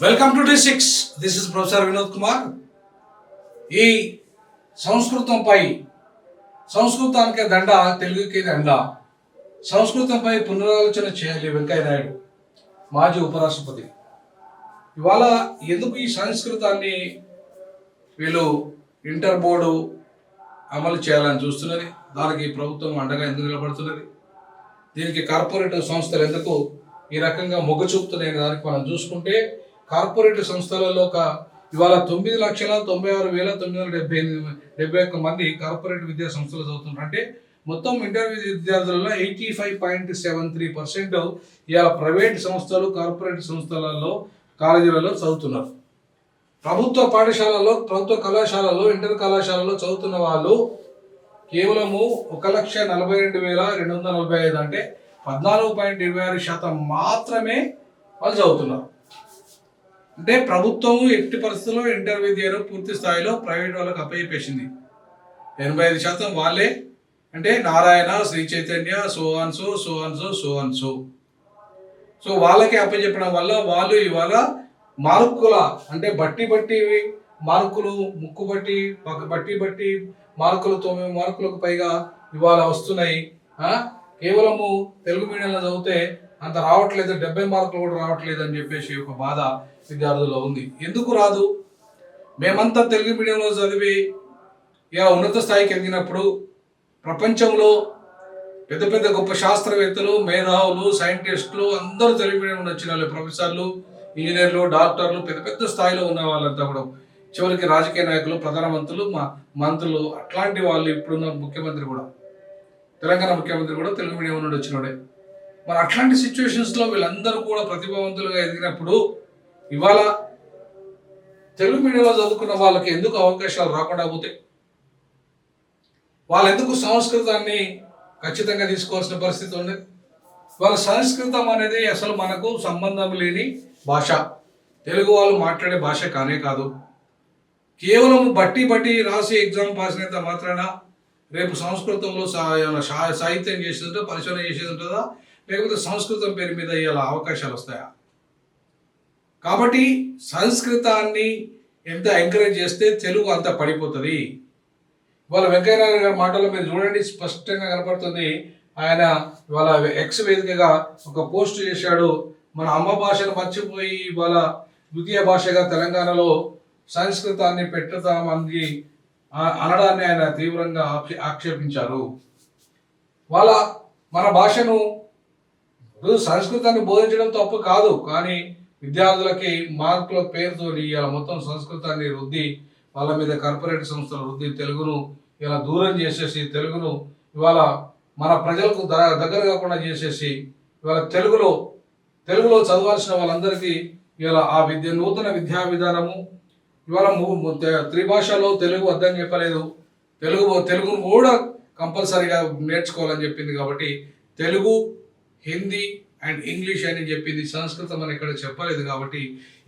Welcome to D6. This is professor Vinod Kumar. ఈ సంస్కృతంపై సంస్కృతానికి దండ, తెలుగుకి దండ. సంస్కృతంపై పునరాలోచన చేయాలి వెంకయ్య నాయుడు, మాజీ ఉపరాష్ట్రపతి. ఇవాళ ఎందుకు ఈ సంస్కృతాన్ని వీళ్ళు ఇంటర్ బోర్డు అమలు చేయాలని చూస్తున్నది? దానికి ప్రభుత్వం అండగా ఎందుకు నిలబడుతున్నది? దీనికి కార్పొరేట్ సంస్థలు ఎందుకు ఈ రకంగా మొగ్గు చూపుతున్నాయని దానికి మనం చూసుకుంటే, కార్పొరేట్ సంస్థలలో ఇవాళ 9,96,971 మంది కార్పొరేట్ విద్యా సంస్థలు చదువుతున్నారు. అంటే మొత్తం ఇంటర్ విద్యార్థులలో 85.73% ఇవాళ ప్రైవేట్ సంస్థలు, కార్పొరేట్ సంస్థలలో, కాలేజీలలో చదువుతున్నారు. ప్రభుత్వ పాఠశాలలో, ప్రభుత్వ కళాశాలలో, ఇంటర్ కళాశాలలో చదువుతున్న వాళ్ళు కేవలము 1,42,245, అంటే 14.26% మాత్రమే వాళ్ళు చదువుతున్నారు. అంటే ప్రభుత్వం ఎట్టి పరిస్థితుల్లో ఇంటర్ విద్యను పూర్తి స్థాయిలో ప్రైవేట్ వాళ్ళకి అప్పచెప్పేసింది. 85% వాళ్ళే, అంటే నారాయణ, శ్రీ చైతన్య, సో వాళ్ళకి అప్పచెప్పడం వల్ల వాళ్ళు ఇవాళ మార్కుల, అంటే బట్టి మార్కులు, ముక్కు బట్టి మార్కులు 9 మార్కులకు పైగా ఇవాళ వస్తున్నాయి. కేవలము తెలుగు మీడియంలో చదివితే అంత రావట్లేదు, 70 మార్కులు కూడా రావట్లేదు అని చెప్పేసి ఒక బాధ విద్యార్థుల్లో ఉంది. ఎందుకు రాదు? మేమంతా తెలుగు మీడియంలో చదివి ఇలా ఉన్నత స్థాయికి ఎదిగినప్పుడు ప్రపంచంలో పెద్ద పెద్ద గొప్ప శాస్త్రవేత్తలు, మేధావులు, సైంటిస్టులు అందరూ తెలుగు మీడియం నుండి వచ్చిన వాళ్ళు, ప్రొఫెసర్లు, ఇంజనీర్లు, డాక్టర్లు, పెద్ద పెద్ద స్థాయిలో ఉన్న వాళ్ళంతా కూడా, చివరికి రాజకీయ నాయకులు, ప్రధానమంత్రులు, మంత్రులు, అట్లాంటి వాళ్ళు, ఇప్పుడున్న ముఖ్యమంత్రి కూడా, తెలంగాణ ముఖ్యమంత్రి కూడా తెలుగు మీడియం నుండి వచ్చినోడే. మరి అట్లాంటి సిచ్యువేషన్స్లో వీళ్ళందరూ కూడా ప్రతిభావంతులుగా ఎదిగినప్పుడు ఇవాళ తెలుగు మీడియంలో చదువుకున్న వాళ్ళకి ఎందుకు అవకాశాలు రాకుండా పోతాయి? వాళ్ళు ఎందుకు సంస్కృతాన్ని ఖచ్చితంగా తీసుకోవాల్సిన పరిస్థితి ఉండేది? వాళ్ళ సంస్కృతం అనేది అసలు మనకు సంబంధం లేని భాష, తెలుగు వాళ్ళు మాట్లాడే భాష కానే కాదు. కేవలం బట్టి రాసి ఎగ్జామ్ పాస్ అయినంత మాత్రాన రేపు సంస్కృతంలో సాహిత్యం చేసేది ఉంటుందా, పరిశోధన చేసేది ఉంటుందా, లేకపోతే సంస్కృతం పేరు మీద ఇలా అవకాశాలు వస్తాయా? కాబట్టి సంస్కృతాన్ని ఎంత ఎంకరేజ్ చేస్తే తెలుగు అంత పడిపోతుంది. ఇవాళ వెంకయ్యనాయుడు గారి మాటల్లో మీరు చూడండి, స్పష్టంగా కనపడుతుంది. ఆయన ఇవాళ ఎక్స్ వేదికగా ఒక పోస్ట్ చేశాడు. మన అమ్మ భాషను మర్చిపోయి ఇవాళ ద్వితీయ భాషగా తెలంగాణలో సంస్కృతాన్ని పెట్టుతామని అనడాన్ని ఆయన తీవ్రంగా ఆక్షేపించారు. మన భాషను, సంస్కృతాన్ని బోధించడం తప్పు కాదు, కానీ విద్యార్థులకి మార్కుల పేరుతో ఇలా మొత్తం సంస్కృతాన్ని రుద్ది, వాళ్ళ మీద కార్పొరేట్ సంస్థలు రుద్ది తెలుగును ఇలా దూరం చేసేసి, తెలుగును ఇవాళ మన ప్రజలకు దగ్గర కాకుండా చేసేసి, ఇవాళ తెలుగులో చదవాల్సిన వాళ్ళందరికీ ఇలా ఆ నూతన విద్యా విధానము ఇవాళ త్రిభాషలో తెలుగు వద్దని చెప్పలేదు, తెలుగును కూడా కంపల్సరీగా నేర్చుకోవాలని చెప్పింది. కాబట్టి తెలుగు, హిందీ అండ్ ఇంగ్లీష్ అని చెప్పింది, సంస్కృతం అని ఇక్కడ చెప్పలేదు. కాబట్టి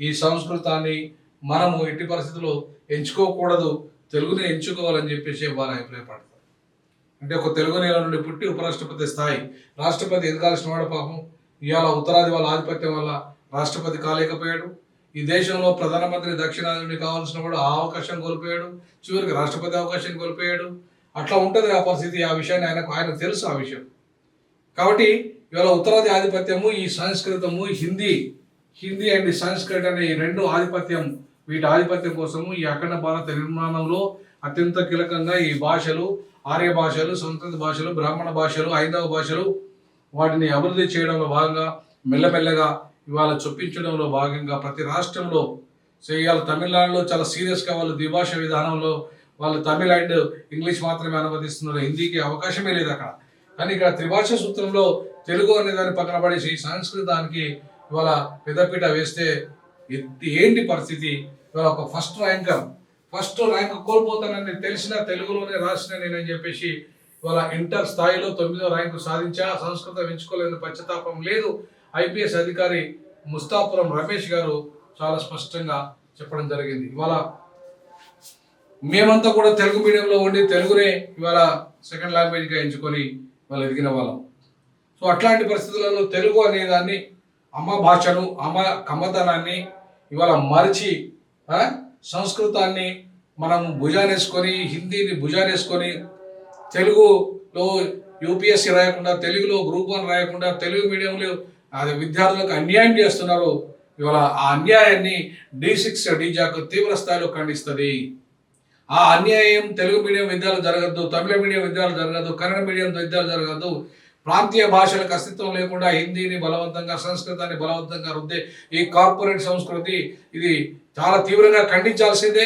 ఈ సంస్కృతాన్ని మనము ఎట్టి పరిస్థితుల్లో ఎంచుకోకూడదు, తెలుగుని ఎంచుకోవాలని చెప్పేసి వారు అభిప్రాయపడతారు. అంటే ఒక తెలుగు నేల నుండి పుట్టి ఉపరాష్ట్రపతి స్థాయి, రాష్ట్రపతి ఎదగాల్సిన వాడు పాపం ఇవాళ ఉత్తరాది వాళ్ళ ఆధిపత్యం వల్ల రాష్ట్రపతి కాలేకపోయాడు. ఈ దేశంలో ప్రధానమంత్రి దక్షిణాది కావాల్సిన వాడు ఆ అవకాశం కోల్పోయాడు, చివరికి రాష్ట్రపతి అవకాశం కోల్పోయాడు. అట్లా ఉంటుంది ఆ పరిస్థితి. ఆ విషయాన్ని ఆయనకు తెలుసు ఆ విషయం. కాబట్టి ఇవాళ ఉత్తరాది ఆధిపత్యము, ఈ సంస్కృతము, హిందీ అండ్ సంస్కృత్ అనే ఈ రెండు ఆధిపత్యం, వీటి ఆధిపత్యం కోసము ఈ అఖండ భారత నిర్మాణంలో అత్యంత కీలకంగా ఈ భాషలు, ఆర్య భాషలు, సంస్కృత భాషలు, బ్రాహ్మణ భాషలు, హైందవ భాషలు, వాటిని అభివృద్ధి చేయడంలో భాగంగా మెల్లమెల్లగా ఇవాళ చొప్పించడంలో భాగంగా ప్రతి రాష్ట్రంలో ఇవాళ తమిళనాడులో చాలా సీరియస్గా వాళ్ళు ద్విభాష విధానంలో వాళ్ళు తమిళ అండ్ ఇంగ్లీష్ మాత్రమే అనువదిస్తున్నారు, హిందీకి అవకాశమే లేదు అక్కడ. కానీ ఇక్కడ త్రిభాష సూత్రంలో తెలుగు అనే దాన్ని పక్కన పడేసి సంస్కృతానికి ఇవాళ పెద్దపీట వేస్తే ఏంటి పరిస్థితి? ఇవాళ ఒక ఫస్ట్ ర్యాంక్ కోల్పోతానని తెలిసిన తెలుగులోనే రాసిన నేనని చెప్పేసి ఇవాళ ఇంటర్ స్థాయిలో 9వ ర్యాంకు సాధించా, సంస్కృతం ఎంచుకోలేని పశ్చాత్తాపం లేదు. ఐపీఎస్ అధికారి ముస్తాపురం రమేష్ గారు చాలా స్పష్టంగా చెప్పడం జరిగింది. ఇవాళ మేమంతా కూడా తెలుగు మీడియంలో ఉండి తెలుగునే ఇవాళ సెకండ్ లాంగ్వేజ్గా ఎంచుకొని వాళ్ళు ఎదిగిన వాళ్ళం. సో అట్లాంటి పరిస్థితులలో తెలుగు అనే దాన్ని, అమ్మ భాషను, కమ్మతనాన్ని ఇవాళ మరిచి సంస్కృతాన్ని మనం భుజానేసుకొని హిందీని భుజానేసుకొని తెలుగులో యూపీఎస్సీ రాయకుండా తెలుగులో గ్రూప్ 1 రాయకుండా తెలుగు మీడియంలో అది విద్యార్థులకు అన్యాయం చేస్తున్నారు. ఇవాళ ఆ అన్యాయాన్ని D6 డీజాక్ తీవ్ర స్థాయిలో ఖండిస్తుంది. ఆ అన్యాయం తెలుగు మీడియం విద్యాలు జరగద్దు, తమిళ మీడియం విద్యాలు జరగద్దు, కన్నడ మీడియం విద్యాలు జరగద్దు. ప్రాంతీయ భాషలకు అస్తిత్వం లేకుండా హిందీని బలవంతంగా సంస్కృతాన్ని బలవంతంగా రుద్దే ఈ కార్పొరేట్ సంస్కృతి ఇది చాలా తీవ్రంగా ఖండించాల్సిందే.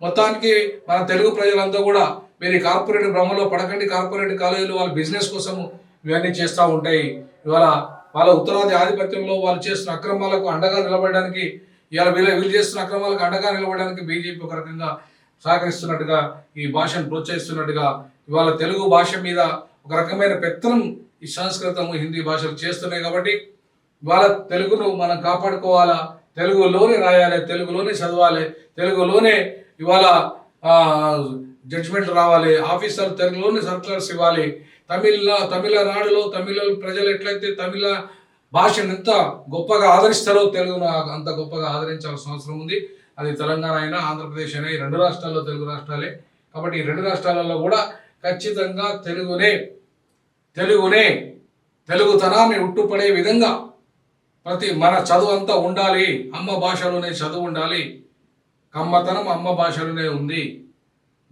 మొత్తానికి మన తెలుగు ప్రజలంతా కూడా మీరు ఈ కార్పొరేట్ భ్రమలో పడకండి. కార్పొరేట్ కాలేజీలు వాళ్ళ బిజినెస్ కోసం ఇవన్నీ చేస్తూ ఉంటాయి. ఇవాళ వాళ్ళ ఉత్తరాది ఆధిపత్యంలో వాళ్ళు చేస్తున్న అక్రమాలకు అండగా నిలబడడానికి ఇవాళ వీళ్ళు చేస్తున్న అక్రమాలకు అండగా నిలబడడానికి బీజేపీ ఒక రకంగా సహకరిస్తున్నట్టుగా ఈ భాషను ప్రోత్సహిస్తున్నట్టుగా ఇవాళ తెలుగు భాష మీద ఒక రకమైన పెత్తనం ఈ సంస్కృతము హిందీ భాషలు చేస్తున్నాయి. కాబట్టి ఇవాళ తెలుగును మనం కాపాడుకోవాలా, తెలుగులోనే రాయాలి, తెలుగులోనే చదవాలి, తెలుగులోనే ఇవాళ జడ్జిమెంట్ రావాలి, ఆఫీసర్ తెలుగులోనే సర్క్యులర్స్ ఇవ్వాలి. తమిళనాడులో తమిళ ప్రజలు ఎట్లయితే తమిళ భాషను ఎంత గొప్పగా ఆదరిస్తారో తెలుగును అంత గొప్పగా ఆదరించాల్సిన అవసరం ఉంది. అది తెలంగాణ అయినా ఆంధ్రప్రదేశ్ అయినా ఈ 2 రాష్ట్రాల్లో తెలుగు రాష్ట్రాలే. కాబట్టి ఈ 2 రాష్ట్రాలలో కూడా ఖచ్చితంగా తెలుగుతనాన్ని ఉట్టుపడే విధంగా మన చదువు అంతా ఉండాలి. అమ్మ భాషలోనే చదువు ఉండాలి. కమ్మతనం అమ్మ భాషలోనే ఉంది.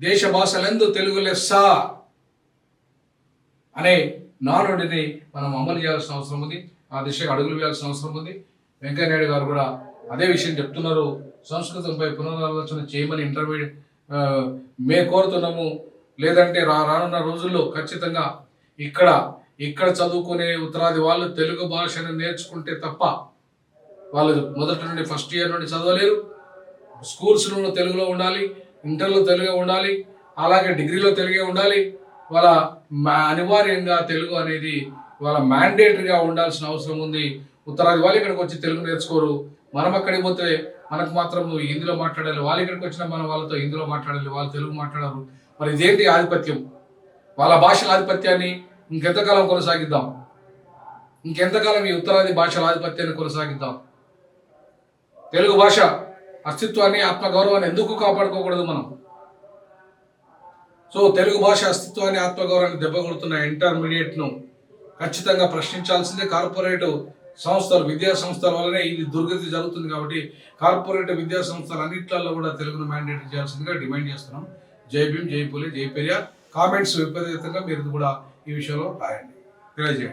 దేశ భాషలందు తెలుగు లెస్స అనే నానుడిని మనం అమలు చేయాల్సిన అవసరం ఉంది. ఆ దిశగా అడుగులు వేయాల్సిన అవసరం ఉంది. వెంకయ్యనాయుడు గారు కూడా అదే విషయం చెప్తున్నారు. సంస్కృతంపై పునరాలోచన చేయమని మేము కోరుతున్నాము. లేదంటే రానున్న రోజుల్లో ఖచ్చితంగా ఇక్కడ చదువుకునే ఉత్తరాది వాళ్ళు తెలుగు భాషను నేర్చుకుంటే తప్ప వాళ్ళు మొదటి నుండి ఫస్ట్ ఇయర్ నుండి చదవలేరు. స్కూల్స్లో తెలుగులో ఉండాలి, ఇంటర్లో తెలుగే ఉండాలి, అలాగే డిగ్రీలో తెలుగే ఉండాలి. వాళ్ళ అనివార్యంగా తెలుగు అనేది వాళ్ళ మ్యాండేటరీగా ఉండాల్సిన అవసరం ఉంది. ఉత్తరాది వాళ్ళు ఇక్కడికి వచ్చి తెలుగు నేర్చుకోరు. మనం అక్కడికి పోతే మనకు మాత్రం హిందీలో మాట్లాడాలి, వాళ్ళు ఇక్కడికి వచ్చినా మనం వాళ్ళతో హిందీలో మాట్లాడాలి, వాళ్ళు తెలుగు మాట్లాడారు. మరి ఇదేంటి ఆధిపత్యం? వాళ్ళ భాషల ఆధిపత్యాన్ని ఇంకెంతకాలం కొనసాగిద్దాం? ఇంకెంతకాలం ఈ ఉత్తరాది భాషల ఆధిపత్యాన్ని కొనసాగిద్దాం? తెలుగు భాష అస్తిత్వాన్ని ఆత్మగౌరవాన్ని ఎందుకు కాపాడుకోకూడదు మనం? సో తెలుగు భాష అస్తిత్వాన్ని ఆత్మగౌరవాన్ని దెబ్బకొడుతున్న ఇంటర్మీడియట్ను ఖచ్చితంగా ప్రశ్నించాల్సిందే. కార్పొరేట్ సంస్థలు విద్యా సంస్థల వల్లనే ఇది దుర్గతి జరుగుతుంది. కాబట్టి కార్పొరేట్ విద్యా సంస్థలు అన్నింటిలో కూడా తెలుగును మ్యాండేట్ చేయాల్సిందిగా డిమాండ్ చేస్తున్నాం. జై భీమ్, జై పూలే, జై పెరియార్. కామెంట్స్ విపరీతంగా మీరు కూడా ఈ విషయంలో రాయండి, తెలియజేయండి.